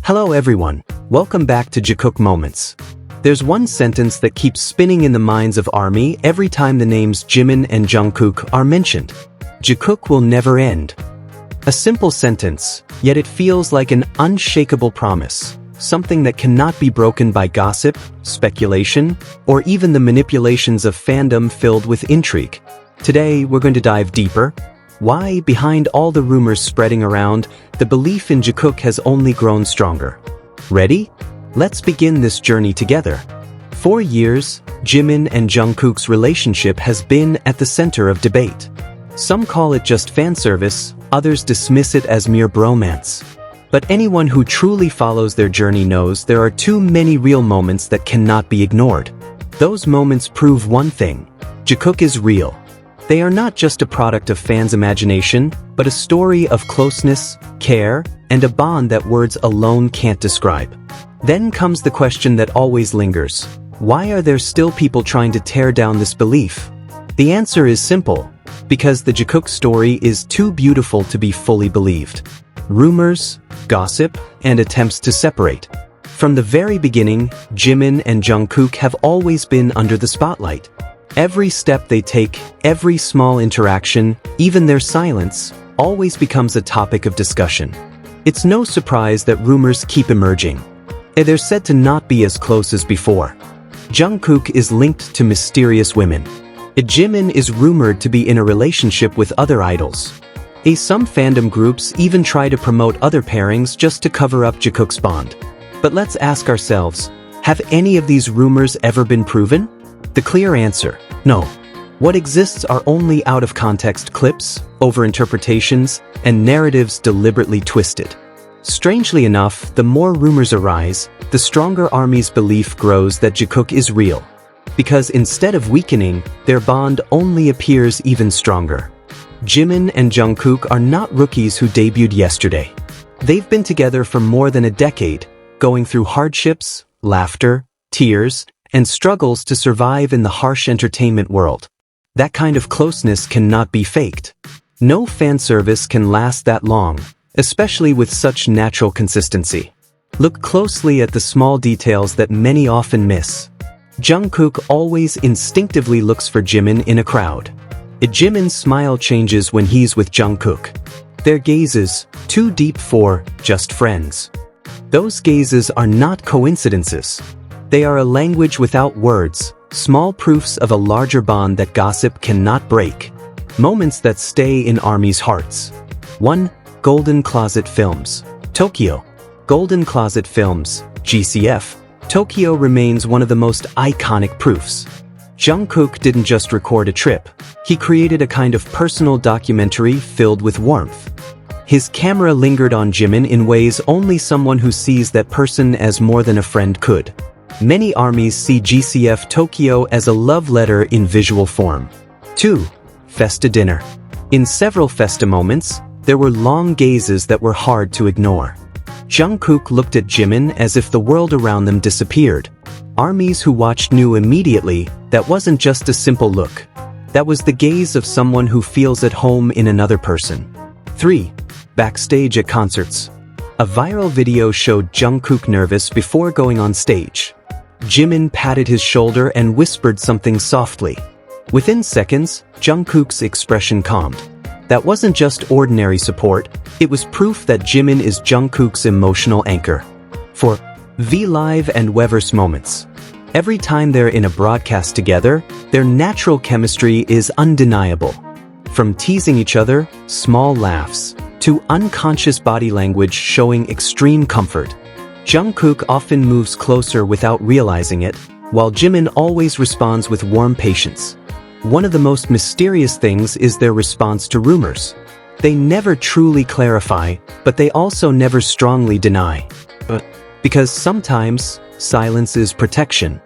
Hello everyone, welcome back to Jikook Moments. There's one sentence that keeps spinning in the minds of ARMY every time the names Jimin and Jungkook are mentioned. Jikook will never end. A simple sentence, yet it feels like an unshakable promise, something that cannot be broken by gossip, speculation, or even the manipulations of fandom filled with intrigue. Today, we're going to dive deeper. Why, behind all the rumors spreading around, the belief in Jikook has only grown stronger. Ready? Let's begin this journey together. For years, Jimin and Jungkook's relationship has been at the center of debate. Some call it just fan service, others dismiss it as mere bromance. But anyone who truly follows their journey knows there are too many real moments that cannot be ignored. Those moments prove one thing: Jikook is real. They are not just a product of fans' imagination, but a story of closeness, care, and a bond that words alone can't describe. Then comes the question that always lingers: why are there still people trying to tear down this belief? The answer is simple: because the Jikook story is too beautiful to be fully believed. Rumors, gossip, and attempts to separate. From the very beginning, Jimin and Jungkook have always been under the spotlight. Every step they take, every small interaction, even their silence, always becomes a topic of discussion. It's no surprise that rumors keep emerging. They're said to not be as close as before. Jungkook is linked to mysterious women. Jimin is rumored to be in a relationship with other idols. Some fandom groups even try to promote other pairings just to cover up Jikook's bond. But let's ask ourselves, have any of these rumors ever been proven? The clear answer: no. What exists are only out-of-context clips, overinterpretations, and narratives deliberately twisted. Strangely enough, the more rumors arise, the stronger ARMY's belief grows that Jikook is real. Because instead of weakening, their bond only appears even stronger. Jimin and Jungkook are not rookies who debuted yesterday. They've been together for more than a decade, going through hardships, laughter, tears, and struggles to survive in the harsh entertainment world. That kind of closeness cannot be faked. No fan service can last that long, especially with such natural consistency. Look closely at the small details that many often miss. Jungkook always instinctively looks for Jimin in a crowd. Jimin's smile changes when he's with Jungkook. Their gazes, too deep for just friends. Those gazes are not coincidences. They are a language without words, small proofs of a larger bond that gossip cannot break. Moments that stay in ARMY's hearts. 1. Golden Closet Films. Tokyo. Golden Closet Films, GCF. Tokyo remains one of the most iconic proofs. Jungkook didn't just record a trip. He created a kind of personal documentary filled with warmth. His camera lingered on Jimin in ways only someone who sees that person as more than a friend could. Many ARMYs see GCF Tokyo as a love letter in visual form. 2. FESTA Dinner. In several FESTA moments, there were long gazes that were hard to ignore. Jungkook looked at Jimin as if the world around them disappeared. ARMYs who watched knew immediately that wasn't just a simple look. That was the gaze of someone who feels at home in another person. 3. Backstage at concerts. A viral video showed Jungkook nervous before going on stage. Jimin patted his shoulder and whispered something softly. Within seconds, Jungkook's expression calmed. That wasn't just ordinary support, it was proof that Jimin is Jungkook's emotional anchor. 4. V-Live and Weverse moments. Every time they're in a broadcast together, their natural chemistry is undeniable. From teasing each other, small laughs, to unconscious body language showing extreme comfort. Jungkook often moves closer without realizing it, while Jimin always responds with warm patience. One of the most mysterious things is their response to rumors. They never truly clarify, but they also never strongly deny. Because sometimes, silence is protection.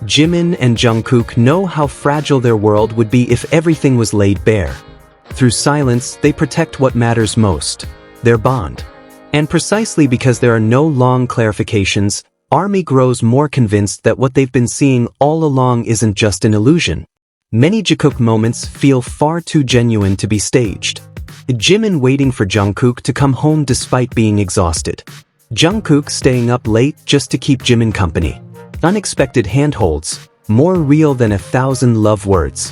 Jimin and Jungkook know how fragile their world would be if everything was laid bare. Through silence, they protect what matters most: their bond. And precisely because there are no long clarifications, ARMY grows more convinced that what they've been seeing all along isn't just an illusion. Many Jikook moments feel far too genuine to be staged. Jimin waiting for Jungkook to come home despite being exhausted. Jungkook staying up late just to keep Jimin company. Unexpected handholds, more real than 1,000 love words.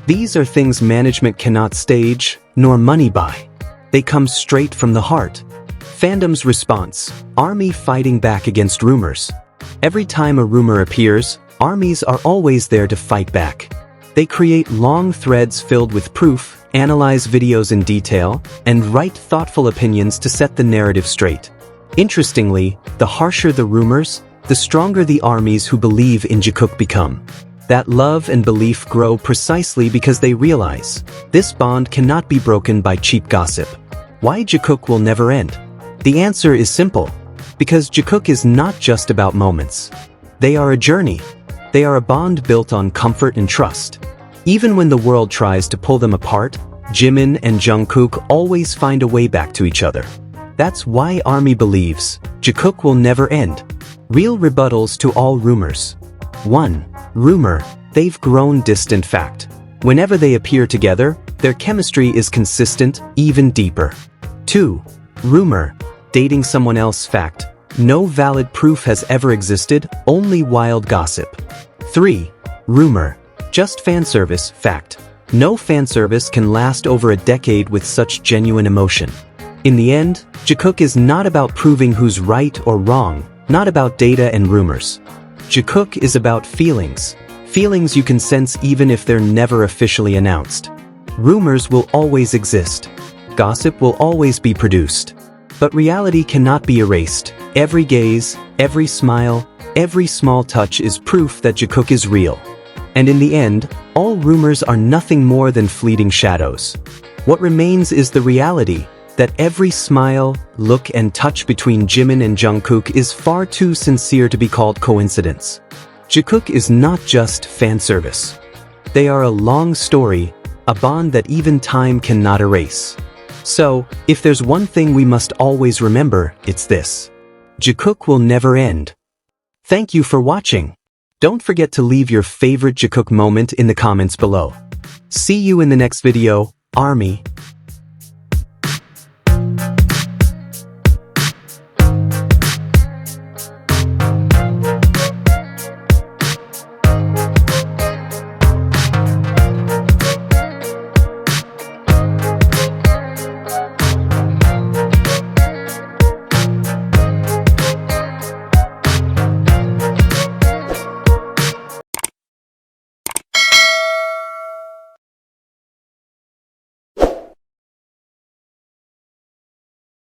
These are things management cannot stage, nor money buy. They come straight from the heart. Fandom's response, ARMY fighting back against rumors. Every time a rumor appears, armies are always there to fight back. They create long threads filled with proof, analyze videos in detail, and write thoughtful opinions to set the narrative straight. Interestingly, the harsher the rumors, the stronger the armies who believe in Jikook become. That love and belief grow precisely because they realize this bond cannot be broken by cheap gossip. Why Jikook will never end? The answer is simple. Because Jikook is not just about moments. They are a journey. They are a bond built on comfort and trust. Even when the world tries to pull them apart, Jimin and Jungkook always find a way back to each other. That's why ARMY believes Jikook will never end. Real rebuttals to all rumors. 1. Rumor, they've grown distant. Fact. Whenever they appear together, their chemistry is consistent, even deeper. 2. Rumor, dating someone else. Fact. No valid proof has ever existed, only wild gossip. 3. Rumor, just fanservice. Fact. No fanservice can last over a decade with such genuine emotion. In the end, Jikook is not about proving who's right or wrong, not about data and rumors. Jikook is about feelings. Feelings you can sense even if they're never officially announced. Rumors will always exist. Gossip will always be produced. But reality cannot be erased. Every gaze, every smile, every small touch is proof that Jikook is real. And in the end, all rumors are nothing more than fleeting shadows. What remains is the reality that every smile, look and touch between Jimin and Jungkook is far too sincere to be called coincidence. Jikook is not just fan service. They are a long story, a bond that even time cannot erase. So, if there's one thing we must always remember, it's this. Jikook will never end. Thank you for watching. Don't forget to leave your favorite Jikook moment in the comments below. See you in the next video, ARMY.